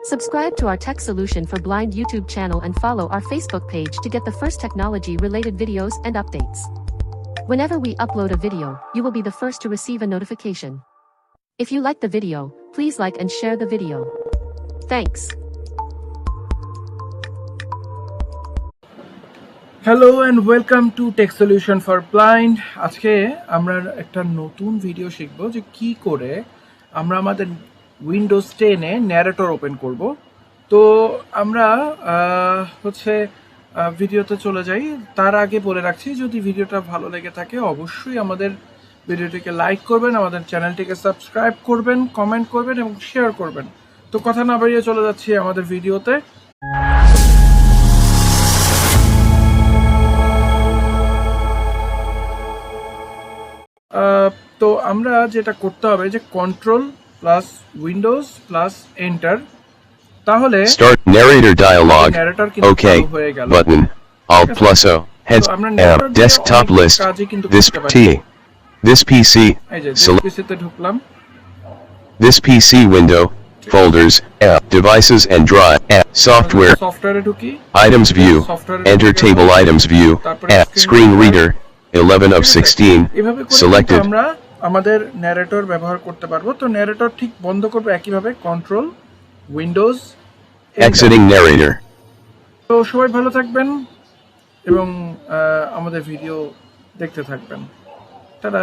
Subscribe to our Tech Solution for Blind YouTube channel and follow our Facebook page to get the first technology-related videos and updates. Whenever we upload a video, you will be the first to receive a notification. If you like the video, please like and share the video. Thanks. Hello and welcome to Tech Solution for Blind. আজকে আমরা একটা নতুন video শিখব যে কি করে আমরা আমাদের Windows 10 এ Narrator ওপেন করব। তো আমরা ভিডিওতে চলে যাই। তার আগে বলে রাখছি, যদি ভিডিওটা ভালো লেগে থাকে অবশ্যই আমাদের ভিডিওটিকে লাইক করবেন, আমাদের চ্যানেলটিকে সাবস্ক্রাইব করবেন, কমেন্ট করবেন এবং শেয়ার করবেন। তো কথা না বাড়িয়ে চলে যাচ্ছি আমাদের ভিডিওতে। তো আমরা যেটা করতে হবে যে control plus Windows plus enter, তাহলে Start narrator dialog. narrator কিন্তু Okay. চালু হয়ে গেল। Button. Alt plus O. Heads. আমরা narrator দিয়ে Desktop অনেক list. কাজই কিন্তু This করতে পারি। T. This PC. এই যে Select. PC তে ঢুকলাম। This PC window. Folders. App. Devices and drive. App. Software. সফটওয়্যারে ঢুকি। Items view. Software Enter ঢুকে table গেলাম। items view. তারপরে App. Screen reader. 11 of 16. এভাবে করে Selected. আমরা আমাদের narrator ব্যবহার করতে পারবো। তো narrator ঠিক বন্ধ করব একইভাবে কন্ট্রোল উইন্ডোজ Exiting narrator. তো সবাই ভালো থাকবেন এবং আমাদের ভিডিও দেখতে থাকবেন। টাটা।